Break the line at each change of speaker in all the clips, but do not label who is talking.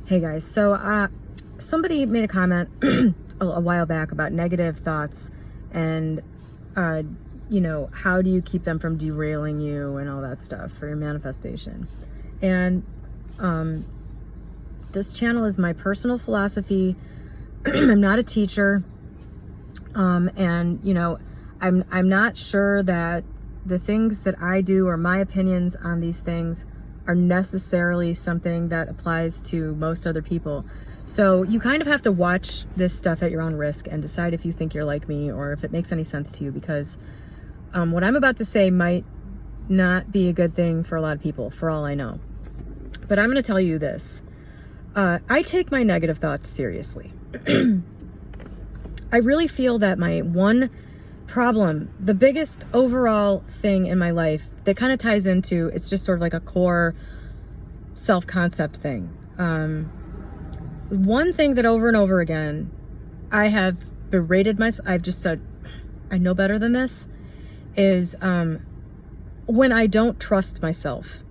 Hey guys, so somebody made a comment a while back about negative thoughts and uh, how do you keep them from derailing you and all that stuff for your manifestation. And this channel is my personal philosophy. I'm not a teacher, and I'm not sure that the things that I do or my opinions on these things are necessarily something that applies to most other people. So you kind of have to watch this stuff at your own risk and decide if you think you're like me or if it makes any sense to you, because what I'm about to say might not be a good thing for a lot of people, for all I know. But I'm going to tell you this. I take my negative thoughts seriously. I really feel that my one problem, the biggest overall thing in my life that kind of ties into, it's just sort of like a core self-concept thing. One thing that over and over again, I have berated myself, I've just said, I know better than this, is when I don't trust myself,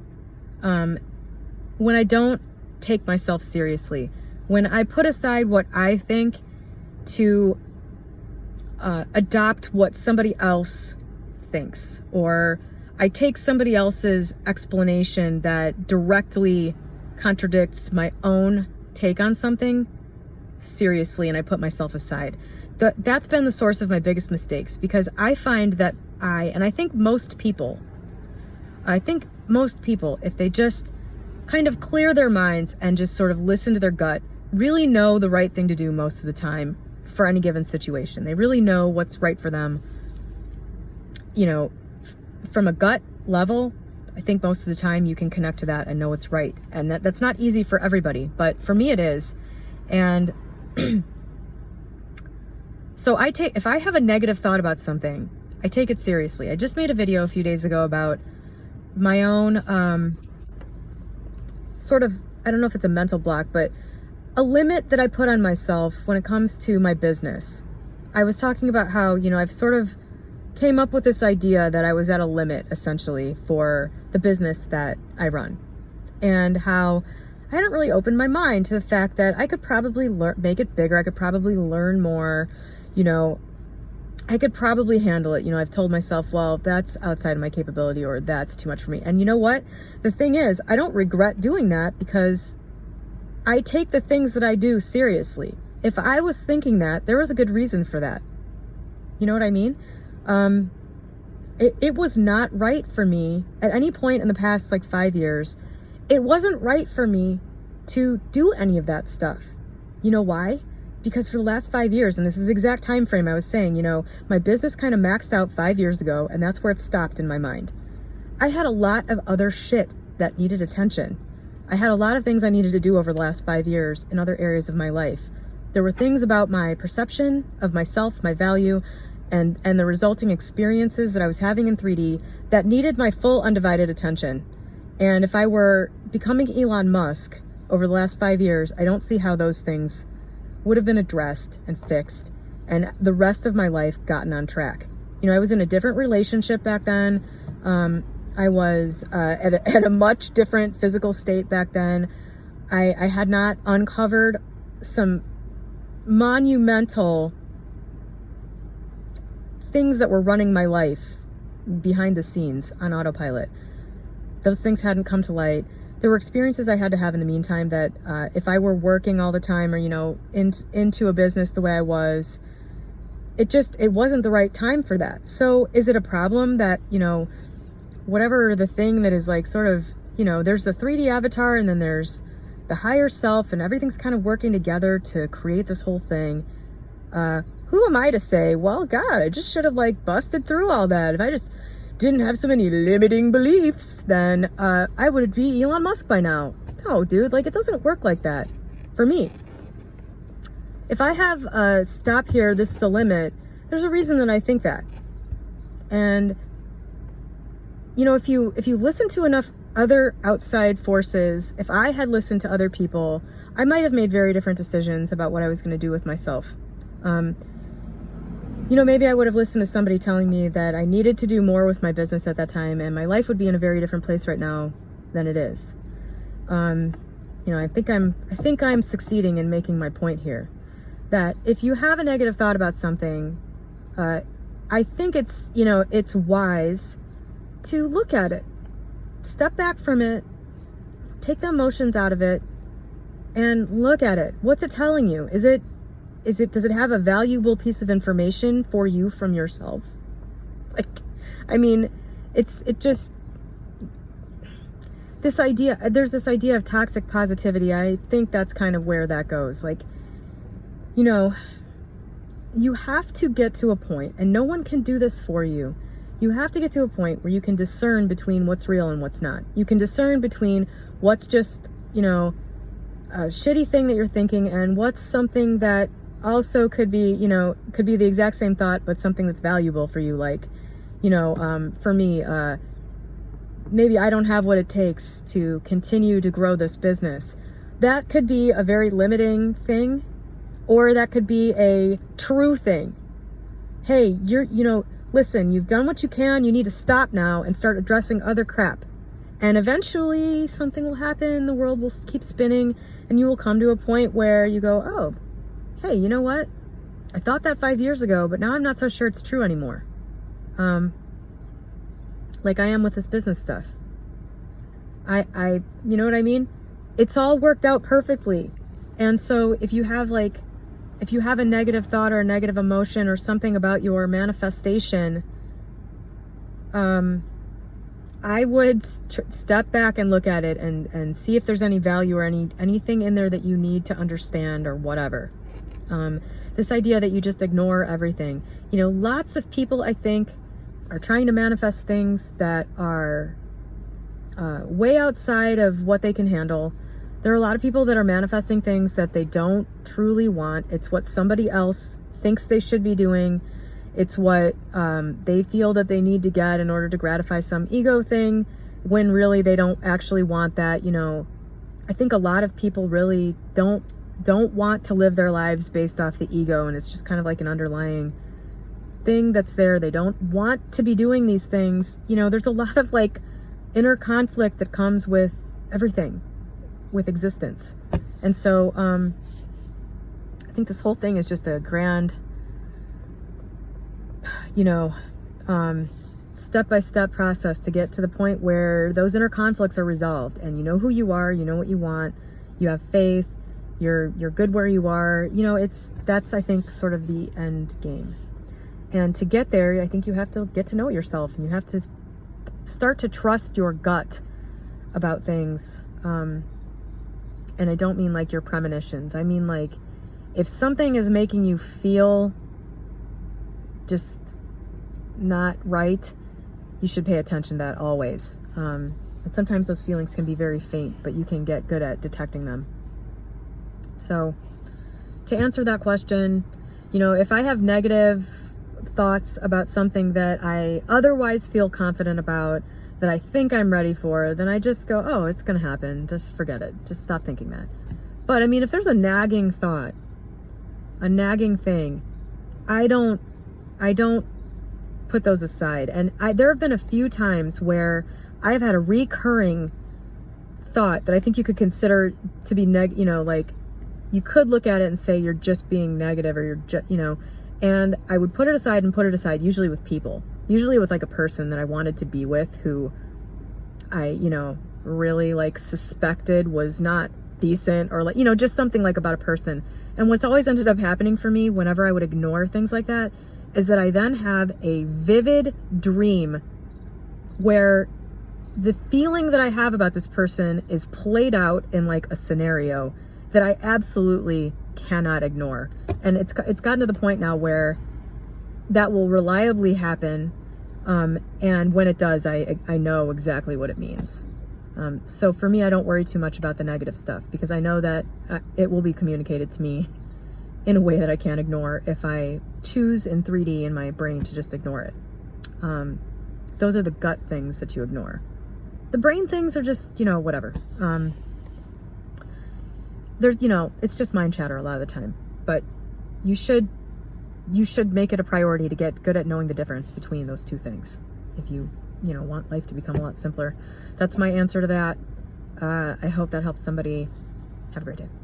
when I don't take myself seriously, when I put aside what I think to adopt what somebody else thinks, or I take somebody else's explanation that directly contradicts my own take on something seriously, and I put myself aside. That's been the source of my biggest mistakes, because I find that I think most people, if they just kind of clear their minds and just sort of listen to their gut, really know the right thing to do most of the time for any given situation. They really know what's right for them. From a gut level, I think most of the time you can connect to that and know what's right. And that's not easy for everybody, but for me it is. And so if I have a negative thought about something, I take it seriously. I just made a video a few days ago about my own sort of, I don't know if it's a mental block, but a limit that I put on myself when it comes to my business. I was talking about how, I've sort of came up with this idea that I was at a limit essentially for the business that I run, and how I hadn't really opened my mind to the fact that I could probably make it bigger. I could probably learn more, I could probably handle it. I've told myself, well, that's outside of my capability, or that's too much for me. And you know what? The thing is, I don't regret doing that, because I take the things that I do seriously. If I was thinking that, there was a good reason for that. You know what I mean? It was not right for me at any point in the past 5 years. It wasn't right for me to do any of that stuff. You know why? Because for the last 5 years, and this is the exact time frame I was saying, my business kind of maxed out 5 years ago, and that's where it stopped in my mind. I had a lot of other shit that needed attention. I had a lot of things I needed to do over the last 5 years in other areas of my life. There were things about my perception of myself, my value, and the resulting experiences that I was having in 3D that needed my full undivided attention. And if I were becoming Elon Musk over the last 5 years, I don't see how those things would have been addressed and fixed, and the rest of my life gotten on track. I was in a different relationship back then. I was at a much different physical state back then. I had not uncovered some monumental things that were running my life behind the scenes on autopilot. Those things hadn't come to light. There were experiences I had to have in the meantime that if I were working all the time, or, into a business the way I was, it wasn't the right time for that. So is it a problem that, whatever the thing that is sort of, there's the 3D avatar, and then there's the higher self, and everything's kind of working together to create this whole thing. Who am I to say, well, God, I just should have busted through all that. If I just didn't have so many limiting beliefs, then I would be Elon Musk by now. No, dude, it doesn't work like that for me. If I have stop here, this is a limit, there's a reason that I think that. And if you listen to enough other outside forces, if I had listened to other people, I might have made very different decisions about what I was going to do with myself. Maybe I would have listened to somebody telling me that I needed to do more with my business at that time, and my life would be in a very different place right now than it is. You know, I think I'm succeeding in making my point here. That if you have a negative thought about something, I think it's, you know, it's wise to look at it, step back from it, take the emotions out of it, and look at it. What's it telling you? Does it have a valuable piece of information for you from yourself? Like, I mean, there's this idea of toxic positivity. I think that's kind of where that goes. Like, you know, you have to get to a point, and no one can do this for you. You have to get to a point where you can discern between what's real and what's not. You can discern between what's just, you know, a shitty thing that you're thinking and what's something that also could be, you know, could be the exact same thought, but something that's valuable for you. Like, you know, for me, maybe I don't have what it takes to continue to grow this business. That could be a very limiting thing, or that could be a true thing. Hey, you know, listen, you've done what you can. You need to stop now and start addressing other crap. And eventually something will happen. The world will keep spinning, and you will come to a point where you go, oh, hey, you know what? I thought that 5 years ago, but now I'm not so sure it's true anymore. Like I am with this business stuff. You know what I mean? It's all worked out perfectly. And so if you have a negative thought or a negative emotion or something about your manifestation, I would step back and look at it and see if there's any value or anything in there that you need to understand or whatever. This idea that you just ignore everything. You know, lots of people, I think, are trying to manifest things that are way outside of what they can handle. There are a lot of people that are manifesting things that they don't truly want. It's what somebody else thinks they should be doing. It's what they feel that they need to get in order to gratify some ego thing, when really they don't actually want that. You know, I think a lot of people really don't want to live their lives based off the ego, and it's just kind of like an underlying thing that's there. They don't want to be doing these things. You know, there's a lot of like inner conflict that comes with everything, with existence. And so I think this whole thing is just a grand, you know, step-by-step process to get to the point where those inner conflicts are resolved, and you know who you are, you know what you want, you have faith, you're good where you are. You know, that's I think sort of the end game. And to get there, I think you have to get to know yourself, and you have to start to trust your gut about things. And I don't mean like your premonitions. I mean like if something is making you feel just not right, you should pay attention to that always. And sometimes those feelings can be very faint, but you can get good at detecting them. So to answer that question, you know, if I have negative thoughts about something that I otherwise feel confident about, that I think I'm ready for, then I just go, oh, it's going to happen. Just forget it. Just stop thinking that. But I mean, if there's a nagging thought, a nagging thing, I don't put those aside. And there have been a few times where I've had a recurring thought that I think you could consider to be you know, like you could look at it and say you're just being negative, or you know, and I would put it aside, usually with people, usually with like a person that I wanted to be with, who I, you know, really like suspected was not decent, or like, you know, just something like about a person. And what's always ended up happening for me whenever I would ignore things like that is that I then have a vivid dream where the feeling that I have about this person is played out in like a scenario that I absolutely cannot ignore. And it's gotten to the point now where that will reliably happen. And when it does, I know exactly what it means. So for me, I don't worry too much about the negative stuff, because I know that it will be communicated to me in a way that I can't ignore if I choose in 3D in my brain to just ignore it. Those are the gut things that you ignore. The brain things are just, you know, whatever. There's, you know, it's just mind chatter a lot of the time, but you should make it a priority to get good at knowing the difference between those two things if you know, want life to become a lot simpler. That's my answer to that. I hope that helps somebody Have a great day.